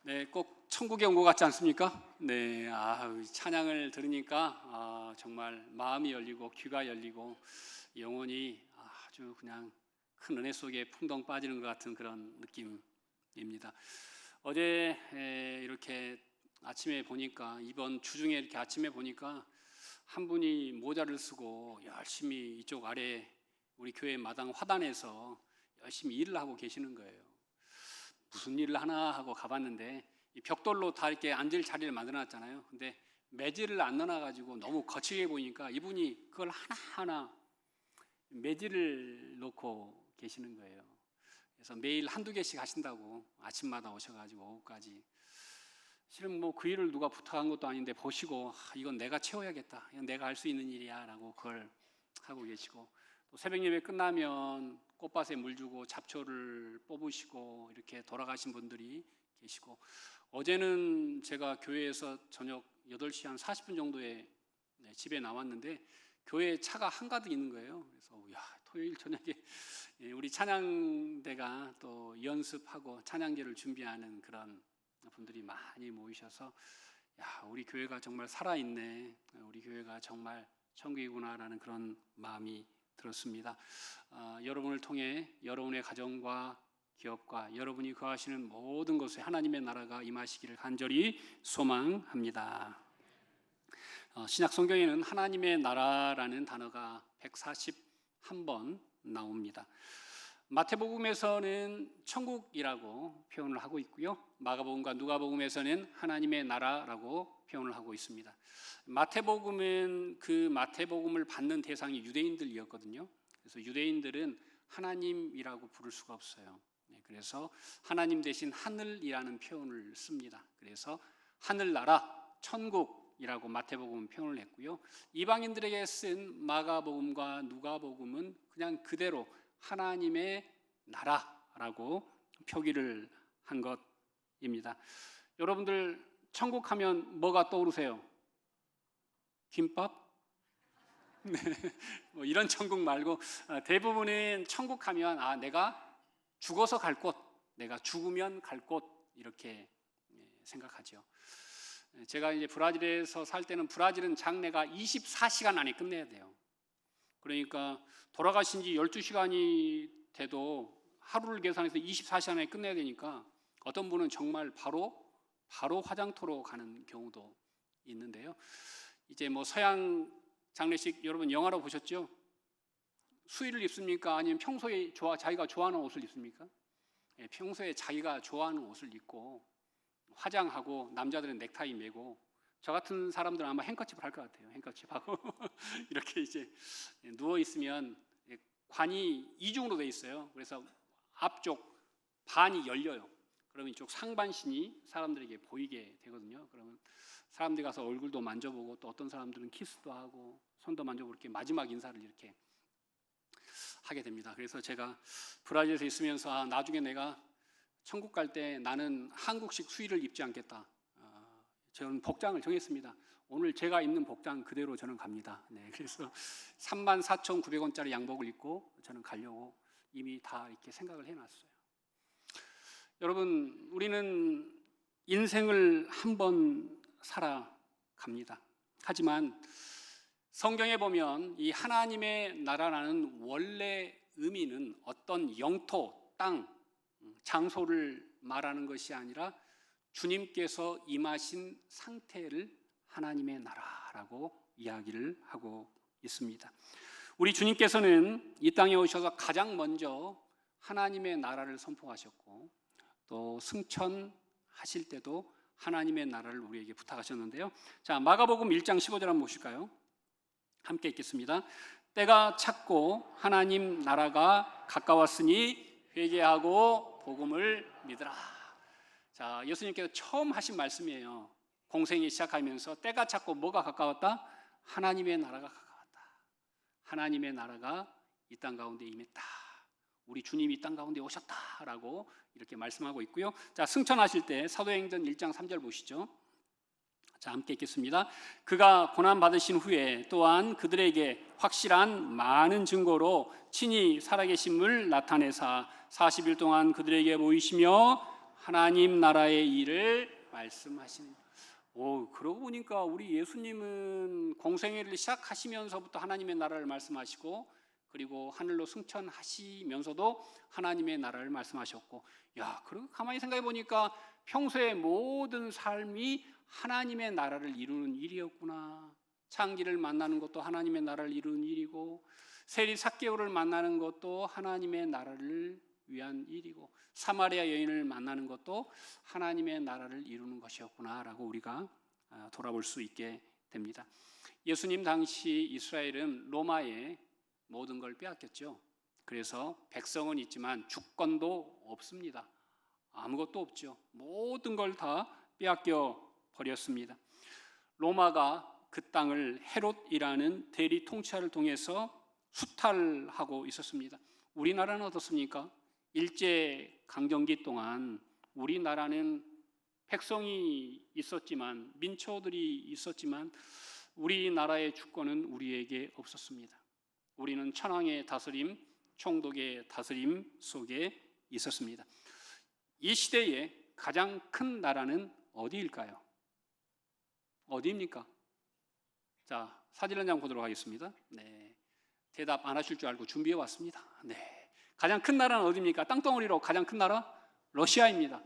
네, 꼭 천국에 온 것 같지 않습니까? 네, 찬양을 들으니까 정말 마음이 열리고 귀가 열리고 영혼이 아주 그냥 큰 은혜 속에 풍덩 빠지는 것 같은 그런 느낌입니다. 어제 이렇게 아침에 보니까 이번 주중에 이렇게 아침에 보니까 한 분이 모자를 쓰고 열심히 이쪽 아래 우리 교회 마당 화단에서 열심히 일을 하고 계시는 거예요. 무슨 일을 하나 하고 가봤는데 이 벽돌로 다 이렇게 앉을 자리를 만들어놨잖아요. 근데 매질을 안 넣어놔가지고 너무 거칠게 보이니까 이분이 그걸 하나하나 매질을 놓고 계시는 거예요. 그래서 매일 한두 개씩 하신다고 아침마다 오셔가지고 오후까지. 실은 뭐 그 일을 누가 부탁한 것도 아닌데 보시고 이건 내가 채워야겠다, 이건 내가 할 수 있는 일이야 라고 그걸 하고 계시고, 또 새벽 예배 끝나면 꽃밭에 물 주고 잡초를 뽑으시고 이렇게 돌아가신 분들이 계시고, 어제는 제가 교회에서 저녁 8시 한 40분 정도에 집에 나왔는데 교회에 차가 한가득 있는 거예요. 그래서 토요일 저녁에 우리 찬양대가 또 연습하고 찬양제를 준비하는 그런 분들이 많이 모이셔서 우리 교회가 정말 살아있네, 우리 교회가 정말 천국이구나라는 그런 마음이 들었습니다. 여러분을 통해 여러분의 가정과 기업과 여러분이 거하시는 모든 곳에 하나님의 나라가 임하시기를 간절히 소망합니다. 신약 성경에는 하나님의 나라라는 단어가 141번 나옵니다. 마태복음에서는 천국이라고 표현을 하고 있고요, 마가복음과 누가복음에서는 하나님의 나라라고 표현을 하고 있습니다. 마태복음은 그 마태복음을 받는 대상이 유대인들이었거든요. 그래서 유대인들은 하나님이라고 부를 수가 없어요. 그래서 하나님 대신 하늘이라는 표현을 씁니다. 그래서 하늘나라, 천국이라고 마태복음은 표현을 했고요, 이방인들에게 쓴 마가복음과 누가복음은 그냥 그대로 하나님의 나라라고 표기를 한 것입니다. 여러분들 천국 하면 뭐가 떠오르세요? 김밥? 네, 뭐 이런 천국 말고 대부분은 천국 하면 내가 죽어서 갈 곳, 내가 죽으면 갈 곳, 이렇게 생각하죠. 제가 이제 브라질에서 살 때는 브라질은 장례가 24시간 안에 끝내야 돼요. 그러니까 돌아가신 지 12시간이 돼도 하루를 계산해서 24시간 안에 끝내야 되니까 어떤 분은 정말 바로 화장터로 가는 경우도 있는데요. 이제 뭐 서양 장례식 여러분 영화로 보셨죠? 수의를 입습니까? 아니면 평소에 자기가 좋아하는 옷을 입습니까? 평소에 자기가 좋아하는 옷을 입고 화장하고 남자들은 넥타이 매고, 저 같은 사람들은 아마 행커칩을 할 것 같아요. 행커칩하고 이렇게 이제 누워 있으면 관이 이중으로 돼 있어요. 그래서 앞쪽 반이 열려요. 그러면 이쪽 상반신이 사람들에게 보이게 되거든요. 그러면 사람들이 가서 얼굴도 만져보고, 또 어떤 사람들은 키스도 하고 손도 만져보고 이렇게 마지막 인사를 이렇게 하게 됩니다. 그래서 제가 브라질에서 있으면서 나중에 내가 천국 갈 때 나는 한국식 수의를 입지 않겠다, 저는 복장을 정했습니다. 오늘 제가 입는 복장 그대로 저는 갑니다. 그래서 34,900원짜리 양복을 입고 저는 가려고 이미 다 이렇게 생각을 해놨어요. 여러분, 우리는 인생을 한 번 살아갑니다. 하지만 성경에 보면 이 하나님의 나라라는 원래 의미는 어떤 영토, 땅, 장소를 말하는 것이 아니라 주님께서 임하신 상태를 하나님의 나라라고 이야기를 하고 있습니다. 우리 주님께서는 이 땅에 오셔서 가장 먼저 하나님의 나라를 선포하셨고, 또 승천하실 때도 하나님의 나라를 우리에게 부탁하셨는데요. 자, 마가복음 1장 15절 한번 보실까요? 함께 읽겠습니다. 때가 찼고 하나님 나라가 가까웠으니 회개하고 복음을 믿으라. 자, 예수님께서 처음 하신 말씀이에요. 공생이 시작하면서 때가 찼고 뭐가 가까웠다? 하나님의 나라가 가까웠다. 하나님의 나라가 이 땅 가운데 임했다. 우리 주님이 이 땅 가운데 오셨다라고 이렇게 말씀하고 있고요. 자, 승천하실 때 사도행전 1장 3절 보시죠. 자, 함께 읽겠습니다. 그가 고난 받으신 후에 또한 그들에게 확실한 많은 증거로 친히 살아계심을 나타내사 40일 동안 그들에게 보이시며 하나님 나라의 일을 말씀하시는. 그러고 보니까 우리 예수님은 공생애를 시작하시면서부터 하나님의 나라를 말씀하시고, 그리고 하늘로 승천하시면서도 하나님의 나라를 말씀하셨고, 그리고 가만히 생각해 보니까 평소의 모든 삶이 하나님의 나라를 이루는 일이었구나. 창기를 만나는 것도 하나님의 나라를 이루는 일이고, 세리 삭개오를 만나는 것도 하나님의 나라를 위한 일이고, 사마리아 여인을 만나는 것도 하나님의 나라를 이루는 것이었구나라고 우리가 돌아볼 수 있게 됩니다. 예수님 당시 이스라엘은 로마의 모든 걸 빼앗겼죠. 그래서 백성은 있지만 주권도 없습니다. 아무것도 없죠. 모든 걸 다 빼앗겨 버렸습니다. 로마가 그 땅을 헤롯이라는 대리 통치자를 통해서 수탈하고 있었습니다. 우리나라는 어떻습니까? 일제 강점기 동안 우리나라는 백성이 있었지만, 민초들이 있었지만 우리나라의 주권은 우리에게 없었습니다. 우리는 천황의 다스림, 총독의 다스림 속에 있었습니다. 이 시대에 가장 큰 나라는 어디일까요? 어디입니까? 자, 사진 한 장 보도록 하겠습니다. 네, 대답 안 하실 줄 알고 준비해 왔습니다. 네, 가장 큰 나라는 어디입니까? 땅덩어리로 가장 큰 나라? 러시아입니다.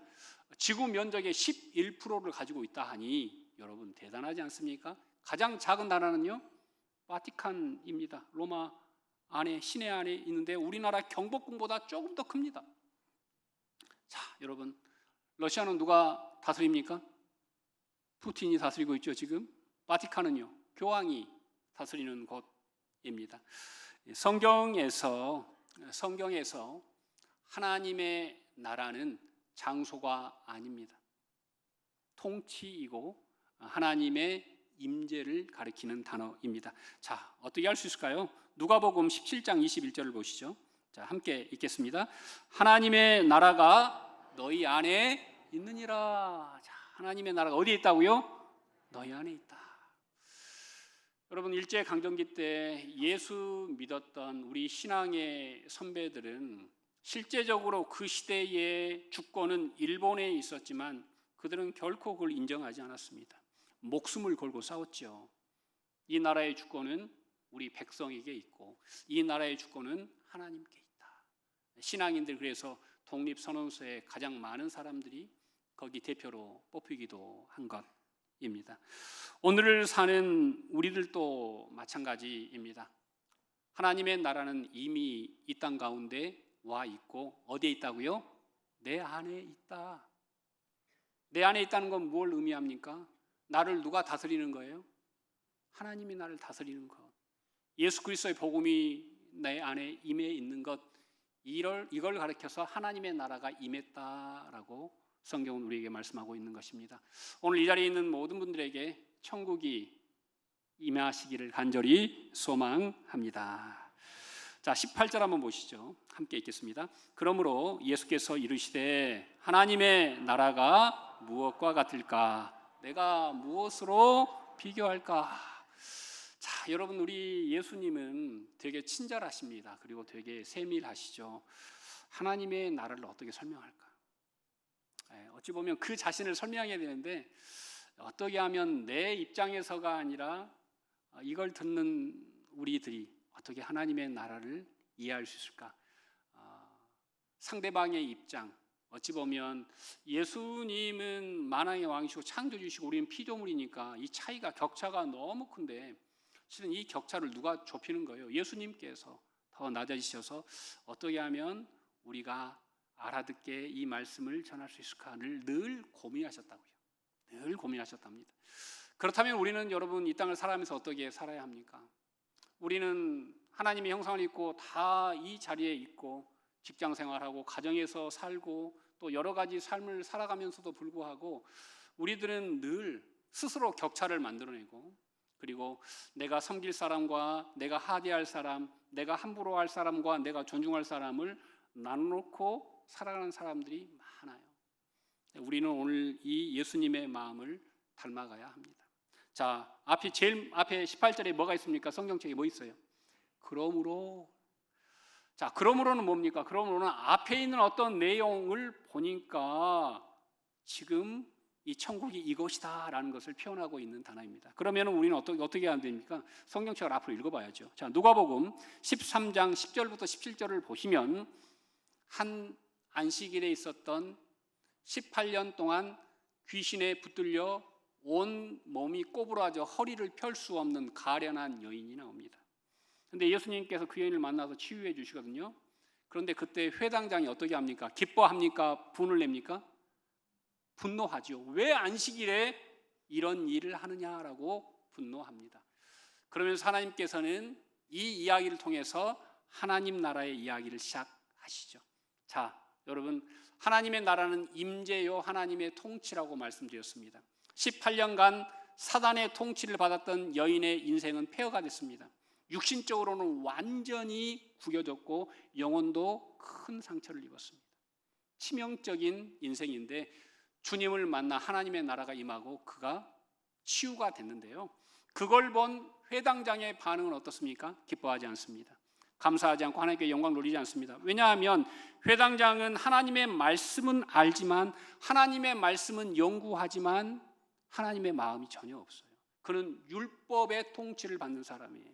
지구 면적의 11%를 가지고 있다 하니 여러분 대단하지 않습니까? 가장 작은 나라는요, 바티칸입니다. 로마 안에, 시내 안에 있는데 우리나라 경복궁보다 조금 더 큽니다. 자, 여러분, 러시아는 누가 다스립니까? 푸틴이 다스리고 있죠, 지금. 바티칸은요, 교황이 다스리는 곳입니다. 성경에서 하나님의 나라는 장소가 아닙니다. 통치이고 하나님의 임재를 가리키는 단어입니다. 자, 어떻게 할 수 있을까요? 누가복음 17장 21절을 보시죠. 자, 함께 읽겠습니다. 하나님의 나라가 너희 안에 있느니라. 자, 하나님의 나라가 어디에 있다고요? 너희 안에 있다. 여러분, 일제 강점기 때 예수 믿었던 우리 신앙의 선배들은 실제적으로 그 시대의 주권은 일본에 있었지만 그들은 결코 그걸 인정하지 않았습니다. 목숨을 걸고 싸웠죠. 이 나라의 주권은 우리 백성에게 있고 이 나라의 주권은 하나님께 있다. 신앙인들, 그래서 독립선언서에 가장 많은 사람들이 거기 대표로 뽑히기도 한 것입니다. 오늘을 사는 우리들도 마찬가지입니다. 하나님의 나라는 이미 이 땅 가운데 와 있고 어디에 있다고요? 내 안에 있다. 내 안에 있다는 건 뭘 의미합니까? 나를 누가 다스리는 거예요? 하나님이 나를 다스리는 것. 예수 그리스도의 복음이 내 안에 임해 있는 것, 이걸 가리켜서 하나님의 나라가 임했다라고 성경은 우리에게 말씀하고 있는 것입니다. 오늘 이 자리에 있는 모든 분들에게 천국이 임하시기를 간절히 소망합니다. 자, 18절 한번 보시죠. 함께 읽겠습니다. 그러므로 예수께서 이르시되 하나님의 나라가 무엇과 같을까? 내가 무엇으로 비교할까? 자, 여러분, 우리 예수님은 되게 친절하십니다. 그리고 되게 세밀하시죠. 하나님의 나라를 어떻게 설명할까? 어찌 보면 그 자신을 설명해야 되는데 어떻게 하면 내 입장에서가 아니라 이걸 듣는 우리들이 어떻게 하나님의 나라를 이해할 수 있을까? 상대방의 입장, 어찌 보면 예수님은 만왕의 왕이시고 창조주시고 우리는 피조물이니까 이 차이가, 격차가 너무 큰데 실은 이 격차를 누가 좁히는 거예요? 예수님께서 더 낮아지셔서 어떻게 하면 우리가 알아듣게 이 말씀을 전할 수 있을까를 늘 고민하셨다고요. 늘 고민하셨답니다. 그렇다면 우리는, 여러분, 이 땅을 살아가면서 어떻게 살아야 합니까? 우리는 하나님의 형상을 입고 다 이 자리에 있고 직장 생활하고 가정에서 살고 또 여러 가지 삶을 살아가면서도 불구하고 우리들은 늘 스스로 격차를 만들어내고, 그리고 내가 섬길 사람과 내가 하대할 사람, 내가 함부로 할 사람과 내가 존중할 사람을 나눠놓고 살아가는 사람들이 많아요. 우리는 오늘 이 예수님의 마음을 닮아가야 합니다. 자, 제일 앞에 18절에 뭐가 있습니까? 성경책에 뭐 있어요? 그러므로. 자, 그러므로는 뭡니까? 그러므로는 앞에 있는 어떤 내용을 보니까 지금 이 천국이 이것이다라는 것을 표현하고 있는 단어입니다. 그러면 우리는 어떻게 하면 됩니까? 성경책을 앞으로 읽어봐야죠. 자, 누가복음 13장 10절부터 17절을 보시면 한 안식일에 있었던 18년 동안 귀신에 붙들려 온 몸이 꼬부라져 허리를 펼 수 없는 가련한 여인이 나옵니다. 그런데 예수님께서 그 여인을 만나서 치유해 주시거든요. 그런데 그때 회당장이 어떻게 합니까? 기뻐합니까? 분을 냅니까? 분노하죠. 왜 안식일에 이런 일을 하느냐라고 분노합니다. 그러면서 하나님께서는 이 이야기를 통해서 하나님 나라의 이야기를 시작하시죠. 자, 여러분, 하나님의 나라는 임재요 하나님의 통치라고 말씀드렸습니다. 18년간 사단의 통치를 받았던 여인의 인생은 폐허가 됐습니다. 육신적으로는 완전히 구겨졌고 영혼도 큰 상처를 입었습니다. 치명적인 인생인데 주님을 만나 하나님의 나라가 임하고 그가 치유가 됐는데요. 그걸 본 회당장의 반응은 어떻습니까? 기뻐하지 않습니다. 감사하지 않고 하나님께 영광 돌리지 않습니다. 왜냐하면 회당장은 하나님의 말씀은 알지만 하나님의 말씀은 연구하지만 하나님의 마음이 전혀 없어요. 그는 율법의 통치를 받는 사람이에요.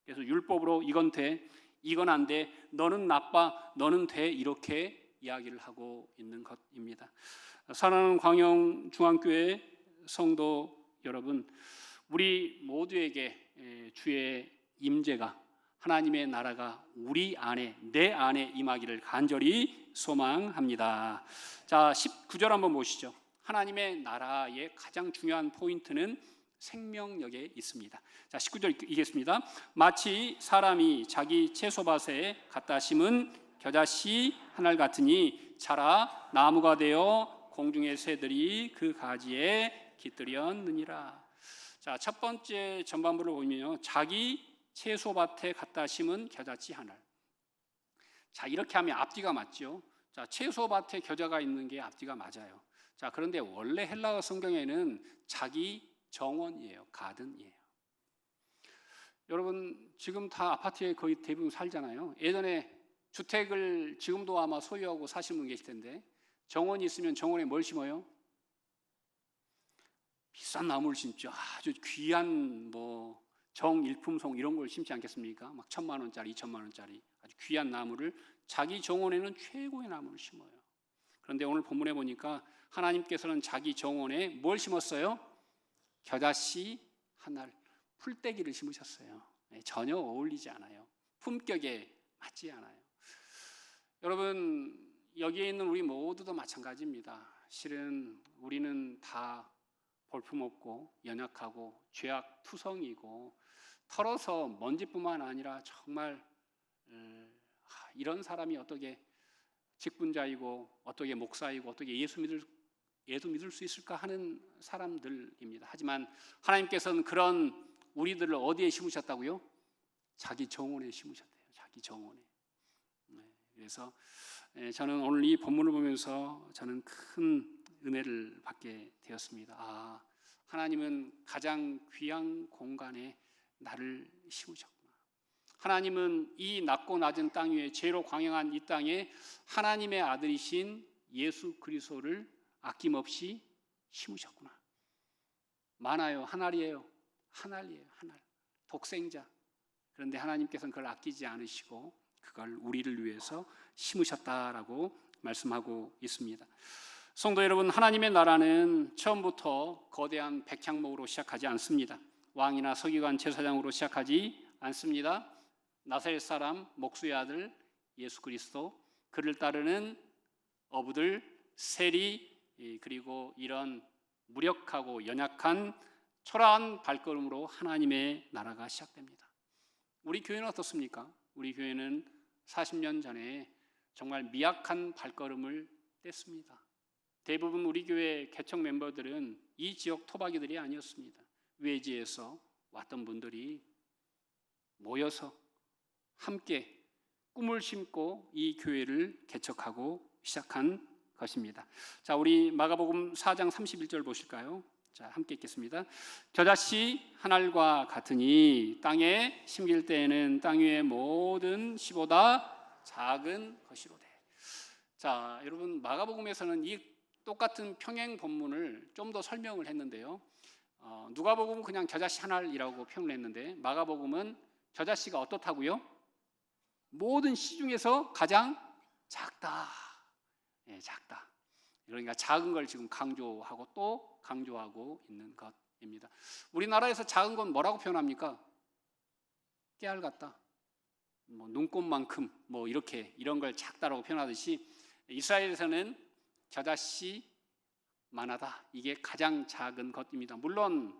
그래서 율법으로 이건 돼, 이건 안 돼, 너는 나빠, 너는 돼, 이렇게 이야기를 하고 있는 것입니다. 사랑하는 광영중앙교회 성도 여러분, 우리 모두에게 주의 임재가, 하나님의 나라가 우리 안에, 내 안에 임하기를 간절히 소망합니다. 자, 19절 한번 보시죠. 하나님의 나라의 가장 중요한 포인트는 생명력에 있습니다. 자, 19절 읽겠습니다. 마치 사람이 자기 채소밭에 갖다 심은 겨자씨 한 알 같으니 자라 나무가 되어 공중의 새들이 그 가지에 깃들였느니라. 자, 첫 번째 전반부를 보면요, 자기 채소밭에 갖다 심은 겨자씨 한 알. 자, 이렇게 하면 앞뒤가 맞죠. 자, 채소밭에 겨자가 있는 게 앞뒤가 맞아요. 자, 그런데 원래 헬라어 성경에는 자기 정원이에요. 가든이에요. 여러분, 지금 다 아파트에 거의 대부분 살잖아요. 예전에 주택을 지금도 아마 소유하고 사시는 분 계실 텐데 정원이 있으면 정원에 뭘 심어요? 비싼 나무를 심죠. 아주 귀한 뭐 정일품송 이런 걸 심지 않겠습니까? 막 1,000만 원짜리, 2,000만 원짜리 아주 귀한 나무를 자기 정원에는 최고의 나무를 심어요. 그런데 오늘 본문에 보니까 하나님께서는 자기 정원에 뭘 심었어요? 겨자씨 한 알, 풀떼기를 심으셨어요. 전혀 어울리지 않아요. 품격에 맞지 않아요. 여러분, 여기에 있는 우리 모두도 마찬가지입니다. 실은 우리는 다 볼품없고 연약하고 죄악투성이고 털어서 먼지뿐만 아니라 정말 이런 사람이 어떻게 직분자이고 어떻게 목사이고 어떻게 예수 믿을 수 있을까 하는 사람들입니다. 하지만 하나님께서는 그런 우리들을 어디에 심으셨다고요? 자기 정원에 심으셨대요. 자기 정원에. 그래서 저는 오늘 이 본문을 보면서 저는 큰 은혜를 받게 되었습니다. 아, 하나님은 가장 귀한 공간에 나를 심으셨구나. 하나님은 이 낮고 낮은 땅 위에 죄로 광영한 이 땅에 하나님의 아들이신 예수 그리스도를 아낌없이 심으셨구나. 많아요. 한 알이에요. 한 알이에요. 한 알. 독생자. 그런데 하나님께서는 그걸 아끼지 않으시고 그걸 우리를 위해서 심으셨다라고 말씀하고 있습니다. 성도 여러분, 하나님의 나라는 처음부터 거대한 백향목으로 시작하지 않습니다. 왕이나 서기관 제사장으로 시작하지 않습니다. 나사렛 사람 목수의 아들 예수 그리스도, 그를 따르는 어부들, 세리, 그리고 이런 무력하고 연약한 초라한 발걸음으로 하나님의 나라가 시작됩니다. 우리 교회는 어떻습니까? 우리 교회는 40년 전에 정말 미약한 발걸음을 뗐습니다. 대부분 우리 교회 개척 멤버들은 이 지역 토박이들이 아니었습니다. 외지에서 왔던 분들이 모여서 함께 꿈을 심고 이 교회를 개척하고 시작한 것입니다. 자, 우리 마가복음 4장 31절 보실까요? 자, 함께 읽겠습니다. 겨자씨 한 알과 같으니 땅에 심길 때에는 땅 위의 모든 씨보다 작은 것이로되. 자, 여러분, 마가복음에서는 이 똑같은 평행 본문을 좀 더 설명을 했는데요. 누가복음은 그냥 겨자씨 한 알이라고 표현을 했는데 마가복음은 겨자씨가 어떻다고요? 모든 씨 중에서 가장 작다. 예, 작다. 그러니까 작은 걸 지금 강조하고 또 강조하고 있는 것입니다. 우리나라에서 작은 건 뭐라고 표현합니까? 깨알 같다. 뭐 눈곱만큼 뭐 이렇게 이런 걸 작다라고 표현하듯이 이스라엘에서는 겨자씨 만하다. 이게 가장 작은 것입니다. 물론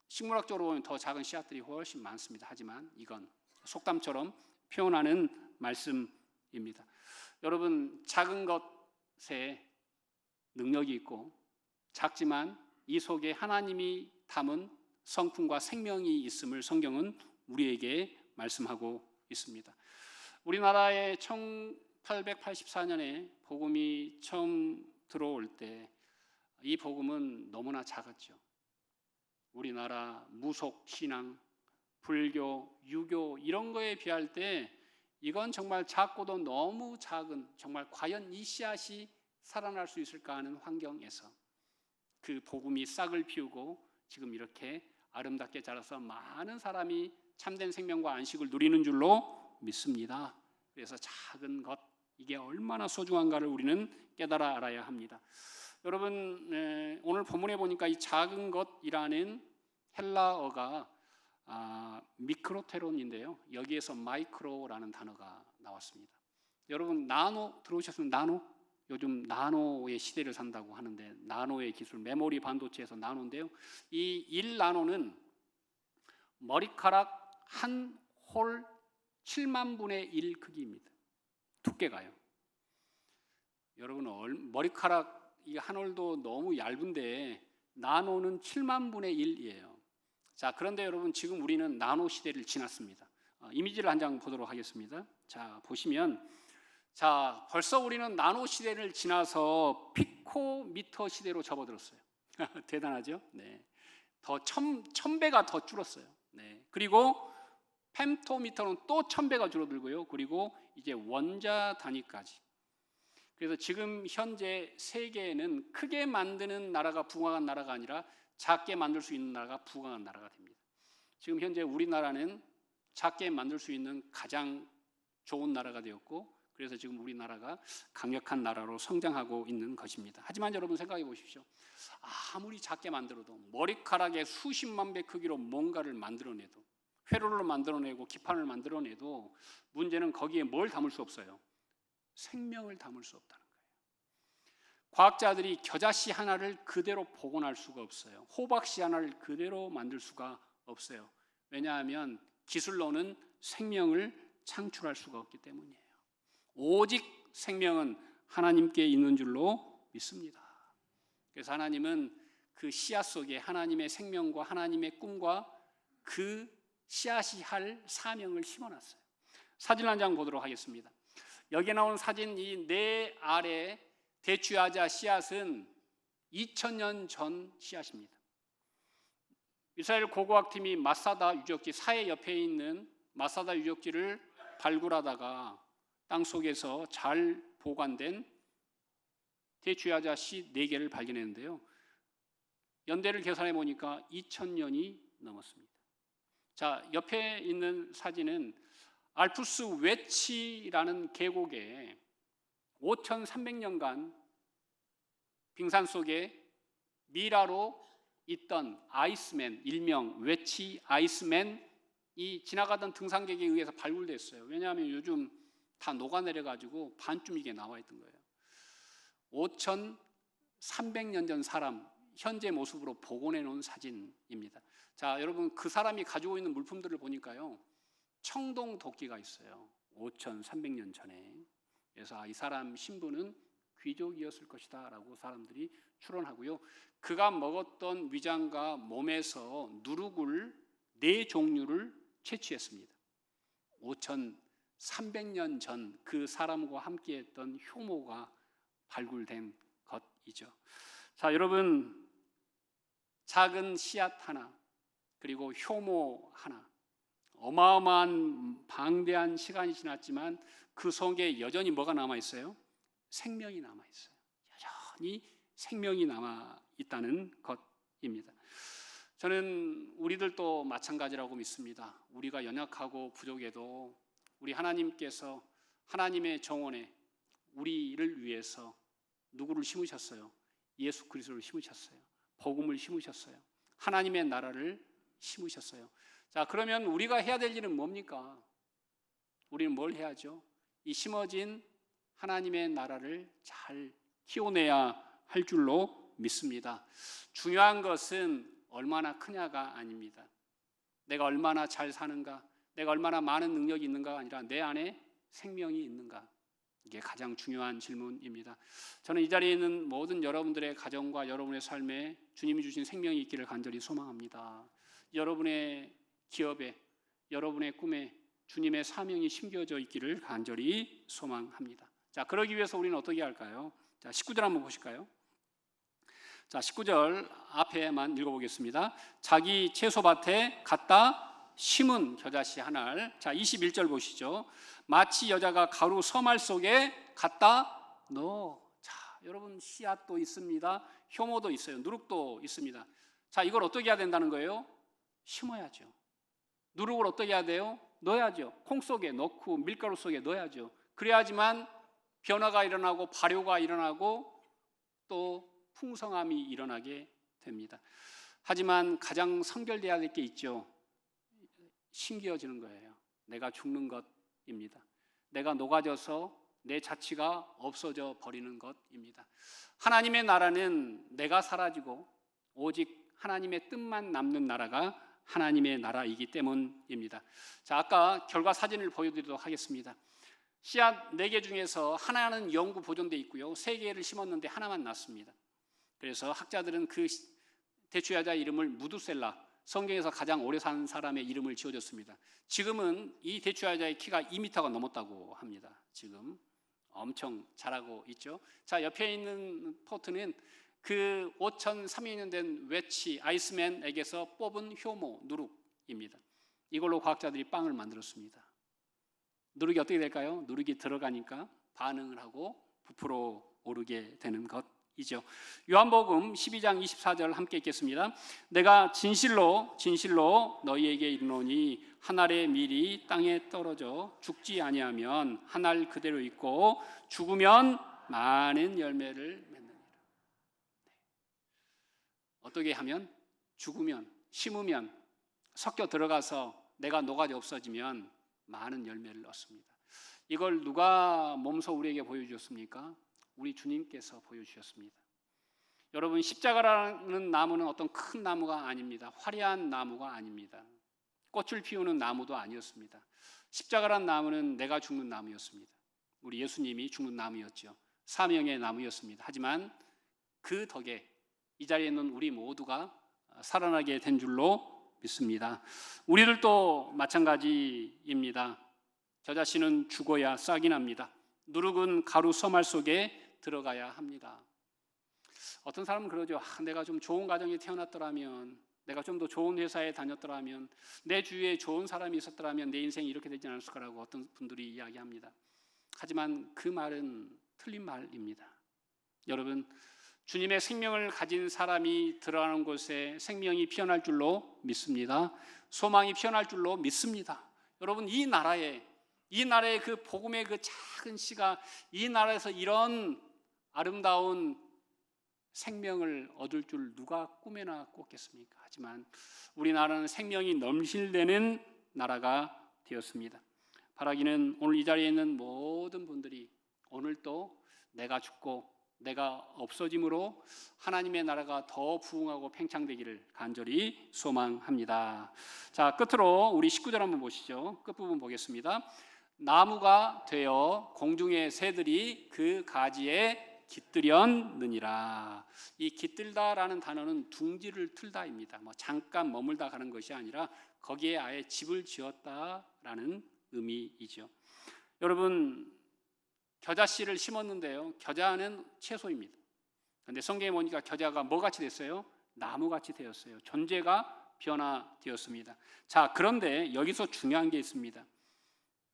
식물학적으로 보면 더 작은 씨앗들이 훨씬 많습니다. 하지만 이건 속담처럼 표현하는 말씀입니다. 여러분, 작은 것에 능력이 있고 작지만 이 속에 하나님이 담은 성품과 생명이 있음을 성경은 우리에게 말씀하고 있습니다. 우리나라에 1884년에 복음이 처음 들어올 때 이 복음은 너무나 작았죠. 우리나라 무속 신앙, 불교, 유교 이런 거에 비할 때 이건 정말 작고도 너무 작은, 정말 과연 이 씨앗이 살아날 수 있을까 하는 환경에서 그 복음이 싹을 피우고 지금 이렇게 아름답게 자라서 많은 사람이 참된 생명과 안식을 누리는 줄로 믿습니다. 그래서 작은 것, 이게 얼마나 소중한가를 우리는 깨달아 알아야 합니다. 여러분, 오늘 본문에 보니까 이 작은 것이라는 헬라어가 미크로테론인데요. 여기에서 마이크로라는 단어가 나왔습니다. 여러분, 나노 들어오셨으면 나노? 요즘 나노의 시대를 산다고 하는데 나노의 기술, 메모리 반도체에서 나노인데요. 이 1나노는 머리카락 한 홀 7만 분의 1 크기입니다. 두께가요. 여러분, 머리카락 이 한 홀도 너무 얇은데 나노는 7만 분의 1이에요. 자, 그런데 여러분, 지금 우리는 나노 시대를 지났습니다. 이미지를 한 장 보도록 하겠습니다. 자, 보시면 자, 벌써 우리는 나노 시대를 지나서 피코미터 시대로 접어들었어요. 대단하죠? 네. 더 1000배가 더 줄었어요. 네. 그리고 펜토미터는 또 1000배가 줄어들고요. 그리고 이제 원자 단위까지. 그래서 지금 현재 세계에는 크게 만드는 나라가 부강한 나라가 아니라 작게 만들 수 있는 나라가 부강한 나라가 됩니다. 지금 현재 우리나라는 작게 만들 수 있는 가장 좋은 나라가 되었고, 그래서 지금 우리나라가 강력한 나라로 성장하고 있는 것입니다. 하지만 여러분 생각해 보십시오. 아무리 작게 만들어도 머리카락의 수십만 배 크기로 뭔가를 만들어내도, 회로를 만들어내고 기판을 만들어내도 문제는 거기에 뭘 담을 수 없어요. 생명을 담을 수 없다는 거예요. 과학자들이 겨자씨 하나를 그대로 복원할 수가 없어요. 호박씨 하나를 그대로 만들 수가 없어요. 왜냐하면 기술로는 생명을 창출할 수가 없기 때문이에요. 오직 생명은 하나님께 있는 줄로 믿습니다. 그래서 하나님은 그 씨앗 속에 하나님의 생명과 하나님의 꿈과 그 씨앗이 할 사명을 심어놨어요. 사진 한 장 보도록 하겠습니다. 여기에 나온 사진, 이 네 알의 대추야자 씨앗은 2000년 전 씨앗입니다. 이스라엘 고고학팀이 마사다 유적지, 사해 옆에 있는 마사다 유적지를 발굴하다가 땅속에서 잘 보관된 대추야자 씨 4개를 발견했는데요. 연대를 계산해 보니까 2000년이 넘었습니다. 자, 옆에 있는 사진은 알프스 웨치라는 계곡에 5300년간 빙산 속에 미라로 있던 아이스맨, 일명 웨치 아이스맨이 지나가던 등산객에 의해서 발굴됐어요. 왜냐하면 요즘 다 녹아내려가지고 반쯤 이게 나와 있던 거예요. 5300년 전 사람, 현재 모습으로 복원해 놓은 사진입니다. 자, 여러분, 그 사람이 가지고 있는 물품들을 보니까요, 청동 도끼가 있어요. 5300년 전에. 그래서 이 사람 신분은 귀족이었을 것이다 라고 사람들이 추론하고요. 그가 먹었던 위장과 몸에서 누룩을 4종류를 채취했습니다. 5300년 전 그 사람과 함께했던 효모가 발굴된 것이죠. 자, 여러분, 작은 씨앗 하나, 그리고 효모 하나, 어마어마한 방대한 시간이 지났지만 그 속에 여전히 뭐가 남아있어요? 생명이 남아있어요. 여전히 생명이 남아 있다는 것입니다. 저는 우리들도 마찬가지라고 믿습니다. 우리가 연약하고 부족해도 우리 하나님께서 하나님의 정원에 우리를 위해서 누구를 심으셨어요? 예수 그리스도를 심으셨어요. 복음을 심으셨어요. 하나님의 나라를 심으셨어요. 자, 그러면 우리가 해야 될 일은 뭡니까? 우리는 뭘 해야죠? 이 심어진 하나님의 나라를 잘 키워내야 할 줄로 믿습니다. 중요한 것은 얼마나 크냐가 아닙니다. 내가 얼마나 잘 사는가, 내가 얼마나 많은 능력이 있는가가 아니라 내 안에 생명이 있는가. 이게 가장 중요한 질문입니다. 저는 이 자리에 있는 모든 여러분들의 가정과 여러분의 삶에 주님이 주신 생명이 있기를 간절히 소망합니다. 여러분의 기업에, 여러분의 꿈에 주님의 사명이 심겨져 있기를 간절히 소망합니다. 자, 그러기 위해서 우리는 어떻게 할까요? 자, 19절 한번 보실까요? 자, 19절 앞에만 읽어보겠습니다. 자기 채소밭에 갖다 심은 겨자씨 한 알. 자, 21절 보시죠. 마치 여자가 가루 서말 속에 갖다 넣어. 자, 여러분 씨앗도 있습니다. 효모도 있어요. 누룩도 있습니다. 자, 이걸 어떻게 해야 된다는 거예요? 심어야죠. 누룩을 어떻게 해야 돼요? 넣어야죠. 콩 속에 넣고 밀가루 속에 넣어야죠. 그래야지만 변화가 일어나고 발효가 일어나고 또 풍성함이 일어나게 됩니다. 하지만 가장 선결돼야 될 게 있죠. 심겨지는 거예요. 내가 죽는 것입니다. 내가 녹아져서 내 자치가 없어져 버리는 것입니다. 하나님의 나라는 내가 사라지고 오직 하나님의 뜻만 남는 나라가 하나님의 나라이기 때문입니다. 자, 아까 결과 사진을 보여드리도록 하겠습니다. 씨앗 4개 중에서 하나는 영구 보존되어 있고요. 3개를 심었는데 하나만 났습니다. 그래서 학자들은 그 대추야자 이름을 무두셀라, 성경에서 가장 오래 산 사람의 이름을 지어줬습니다. 지금은 이 대추야자의 키가 2m가 넘었다고 합니다. 지금 엄청 자라고 있죠. 자, 옆에 있는 포트는 그 5,300년 된 외치 아이스맨에게서 뽑은 효모 누룩입니다. 이걸로 과학자들이 빵을 만들었습니다. 누룩이 어떻게 될까요? 누룩이 들어가니까 반응을 하고 부풀어 오르게 되는 것이죠. 요한복음 12장 24절 함께 읽겠습니다. 내가 진실로 너희에게 이르노니 한 알의 밀이 땅에 떨어져 죽지 아니하면 한 알 그대로 있고 죽으면 많은 열매를 맺느니라. 어떻게 하면? 죽으면, 심으면, 섞여 들어가서 내가 녹아져 없어지면 많은 열매를 얻습니다. 이걸 누가 몸소 우리에게 보여주셨습니까? 우리 주님께서 보여주셨습니다. 여러분, 십자가라는 나무는 어떤 큰 나무가 아닙니다. 화려한 나무가 아닙니다. 꽃을 피우는 나무도 아니었습니다. 십자가라는 나무는 내가 죽는 나무였습니다. 우리 예수님이 죽는 나무였죠. 사명의 나무였습니다. 하지만 그 덕에 이 자리에 있는 우리 모두가 살아나게 된 줄로 믿습니다. 우리들도 마찬가지입니다. 겨자씨는 죽어야 싹이 납니다. 누룩은 가루 서말 속에 들어가야 합니다. 어떤 사람은 그러죠. 내가 좀 좋은 가정에 태어났더라면, 내가 좀 더 좋은 회사에 다녔더라면, 내 주위에 좋은 사람이 있었더라면 내 인생이 이렇게 되지 않았을 거라고 어떤 분들이 이야기합니다. 하지만 그 말은 틀린 말입니다. 여러분, 주님의 생명을 가진 사람이 들어가는 곳에 생명이 피어날 줄로 믿습니다. 소망이 피어날 줄로 믿습니다. 여러분, 이 나라의 그 복음의 그 작은 씨가 이 나라에서 이런 아름다운 생명을 얻을 줄 누가 꿈에나 꿨겠습니까? 하지만 우리나라는 생명이 넘실대는 나라가 되었습니다. 바라기는 오늘 이 자리에 있는 모든 분들이 오늘도 내가 죽고 내가 없어짐으로 하나님의 나라가 더 부흥하고 팽창되기를 간절히 소망합니다. 자, 끝으로 우리 19절 한번 보시죠. 끝부분 보겠습니다. 나무가 되어 공중의 새들이 그 가지에 깃들였느니라. 이 깃들다라는 단어는 둥지를 틀다입니다. 잠깐 머물다 가는 것이 아니라 거기에 아예 집을 지었다라는 의미이죠. 여러분, 겨자씨를 심었는데요. 겨자는 채소입니다. 그런데 성경에 보니까 겨자가 뭐같이 됐어요? 나무같이 되었어요. 존재가 변화되었습니다. 자, 그런데 여기서 중요한 게 있습니다.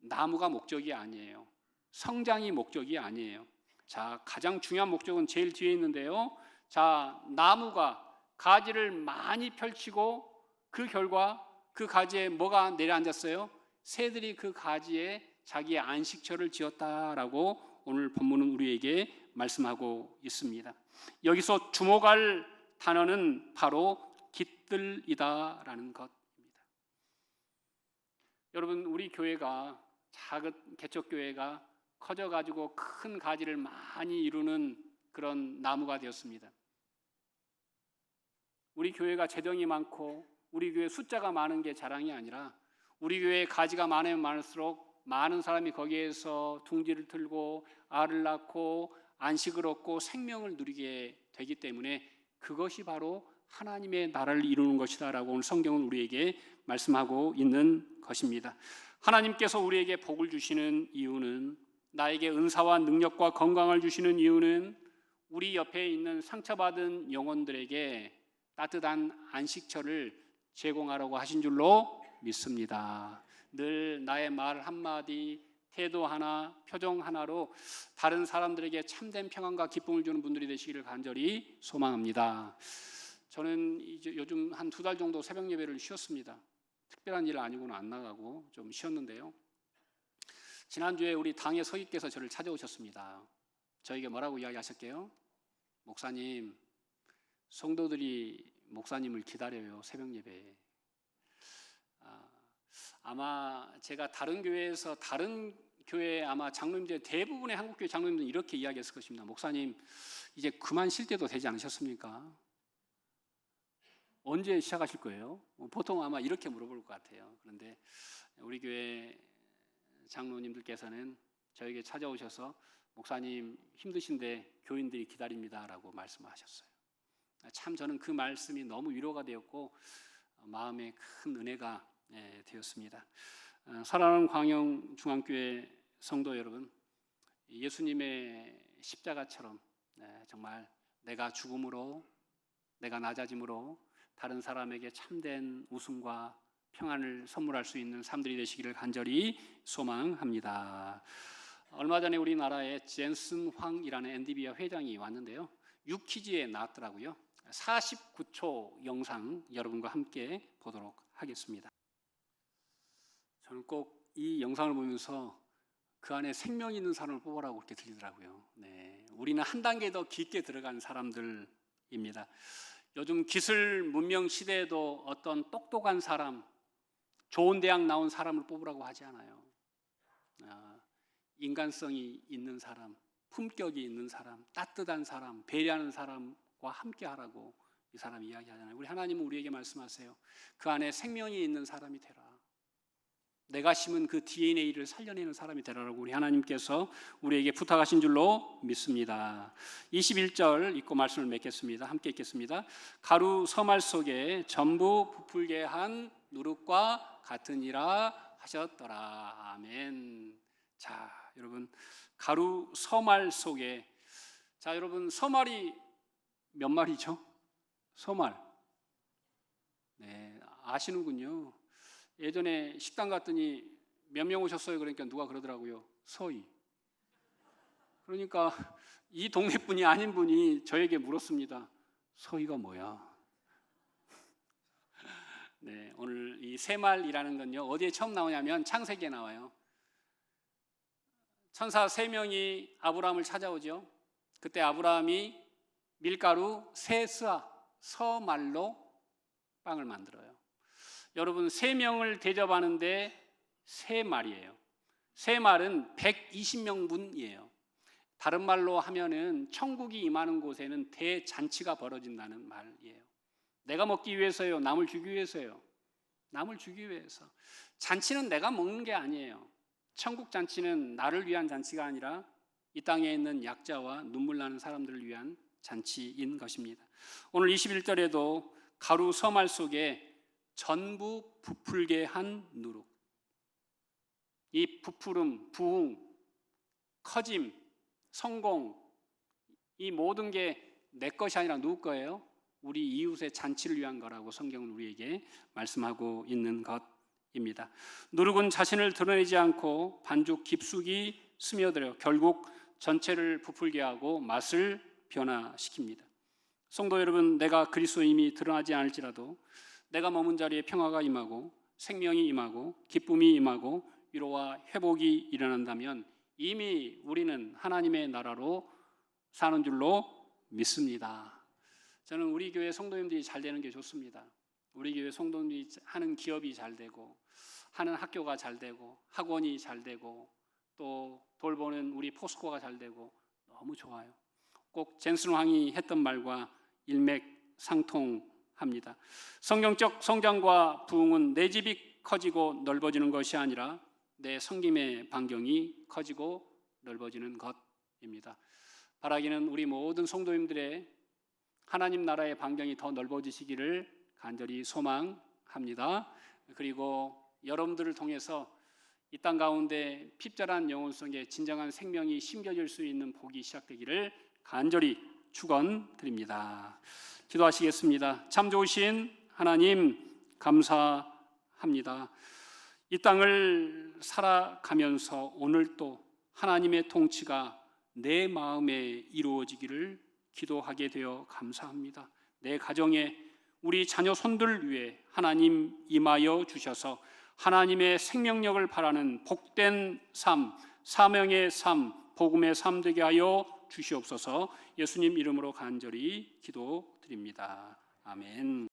나무가 목적이 아니에요. 성장이 목적이 아니에요. 자, 가장 중요한 목적은 제일 뒤에 있는데요. 자, 나무가 가지를 많이 펼치고 그 결과 그 가지에 뭐가 내려앉았어요? 새들이 그 가지에 자기의 안식처를 지었다라고 오늘 본문은 우리에게 말씀하고 있습니다. 여기서 주목할 단어는 바로 깃들이다라는 것입니다. 여러분, 우리 교회가 작은 개척교회가 커져가지고 큰 가지를 많이 이루는 그런 나무가 되었습니다. 우리 교회가 재정이 많고 우리 교회 숫자가 많은 게 자랑이 아니라 우리 교회에 가지가 많으면 많을수록 많은 사람이 거기에서 둥지를 틀고 알을 낳고 안식을 얻고 생명을 누리게 되기 때문에 그것이 바로 하나님의 나라를 이루는 것이다라고 오늘 성경은 우리에게 말씀하고 있는 것입니다. 하나님께서 우리에게 복을 주시는 이유는, 나에게 은사와 능력과 건강을 주시는 이유는 우리 옆에 있는 상처받은 영혼들에게 따뜻한 안식처를 제공하라고 하신 줄로 믿습니다. 늘 나의 말 한마디, 태도 하나, 표정 하나로 다른 사람들에게 참된 평안과 기쁨을 주는 분들이 되시기를 간절히 소망합니다. 저는 이제 요즘 한 2달 정도 새벽 예배를 쉬었습니다. 특별한 일 아니고는 안 나가고 좀 쉬었는데요. 지난주에 우리 당의 서기께서 저를 찾아오셨습니다. 저에게 뭐라고 이야기하셨게요? 목사님, 성도들이 목사님을 기다려요, 새벽 예배에. 아마 제가 다른 교회에서 다른 교회 아마 장로님들 대부분의 한국교회 장로님들은 이렇게 이야기했을 것입니다. 목사님, 이제 그만 쉴 때도 되지 않으셨습니까? 언제 시작하실 거예요? 보통 아마 이렇게 물어볼 것 같아요. 그런데 우리 교회 장로님들께서는 저에게 찾아오셔서 목사님 힘드신데 교인들이 기다립니다라고 말씀하셨어요. 참 저는 그 말씀이 너무 위로가 되었고 마음에 큰 은혜가 되었습니다. 사랑하는 광영중앙교회 성도 여러분, 예수님의 십자가처럼 정말 내가 죽음으로, 내가 낮아짐으로 다른 사람에게 참된 웃음과 평안을 선물할 수 있는 삶들이 되시기를 간절히 소망합니다. 얼마 전에 우리나라에 젠슨 황이라는 엔디비아 회장이 왔는데요, 유퀴즈에 나왔더라고요. 49초 영상 여러분과 함께 보도록 하겠습니다. 저는 꼭 이 영상을 보면서 그 안에 생명이 있는 사람을 뽑으라고 그렇게 들리더라고요. 우리는 한 단계 더 깊게 들어간 사람들입니다. 요즘 기술 문명 시대에도 어떤 똑똑한 사람, 좋은 대학 나온 사람을 뽑으라고 하지 않아요. 인간성이 있는 사람, 품격이 있는 사람, 따뜻한 사람, 배려하는 사람과 함께 하라고 이 사람이 이야기하잖아요. 우리 하나님은 우리에게 말씀하세요. 그 안에 생명이 있는 사람이 되라. 내가 심은 그 DNA를 살려내는 사람이 되라라고 우리 하나님께서 우리에게 부탁하신 줄로 믿습니다. 21절 읽고 말씀을 맺겠습니다. 함께 읽겠습니다. 가루 서말 속에 전부 부풀게 한 누룩과 같으니라 하셨더라. 아멘. 자, 여러분, 가루 서말 속에, 자, 여러분, 서말이 몇 마리죠? 서말. 아시는군요. 예전에 식당 갔더니 몇 명 오셨어요? 그러니까 누가 그러더라고요. 서희. 그러니까 이 동네 분이 아닌 분이 저에게 물었습니다. 서희가 뭐야? 오늘 이 세말이라는 건요, 어디에 처음 나오냐면 창세기에 나와요. 천사 3명이 아브라함을 찾아오죠. 그때 아브라함이 밀가루 세스아 서말로 빵을 만들어요. 여러분, 3명을 대접하는데 3말이에요. 3말은 120명분이에요. 다른 말로 하면은 천국이 임하는 곳에는 대잔치가 벌어진다는 말이에요. 내가 먹기 위해서요? 남을 주기 위해서요? 남을 주기 위해서. 잔치는 내가 먹는 게 아니에요. 천국 잔치는 나를 위한 잔치가 아니라 이 땅에 있는 약자와 눈물 나는 사람들을 위한 잔치인 것입니다. 오늘 21절에도 가루 서말 속에 전부 부풀게 한 누룩. 이 부풀음, 부흥, 커짐, 성공, 이 모든 게 내 것이 아니라 누구 거예요? 우리 이웃의 잔치를 위한 거라고 성경은 우리에게 말씀하고 있는 것입니다. 누룩은 자신을 드러내지 않고 반죽 깊숙이 스며들어 결국 전체를 부풀게 하고 맛을 변화시킵니다. 성도 여러분, 내가 그리스도임이 드러나지 않을지라도 내가 머문 자리에 평화가 임하고 생명이 임하고 기쁨이 임하고 위로와 회복이 일어난다면 이미 우리는 하나님의 나라로 사는 줄로 믿습니다. 저는 우리 교회 성도님들이 잘 되는 게 좋습니다. 우리 교회 성도님들이 하는 기업이 잘 되고 하는 학교가 잘 되고 학원이 잘 되고 또 돌보는 우리 포스코가 잘 되고 너무 좋아요. 꼭 젠슨 왕이 했던 말과 일맥상통합니다. 성경적 성장과 부흥은 내 집이 커지고 넓어지는 것이 아니라 내 섬김의 반경이 커지고 넓어지는 것입니다. 바라기는 우리 모든 성도님들의 하나님 나라의 반경이 더 넓어지시기를 간절히 소망합니다. 그리고 여러분들을 통해서 이 땅 가운데 핍절한 영혼 속에 진정한 생명이 심겨질 수 있는 복이 시작되기를 간절히 축원드립니다. 기도하시겠습니다. 참 좋으신 하나님 감사합니다. 이 땅을 살아가면서 오늘 또 하나님의 통치가 내 마음에 이루어지기를 기도하게 되어 감사합니다. 내 가정에 우리 자녀 손들 위해 하나님 임하여 주셔서 하나님의 생명력을 바라는 복된 삶, 사명의 삶, 복음의 삶 되게 하여 주시옵소서. 예수님 이름으로 간절히 기도드립니다. 아멘.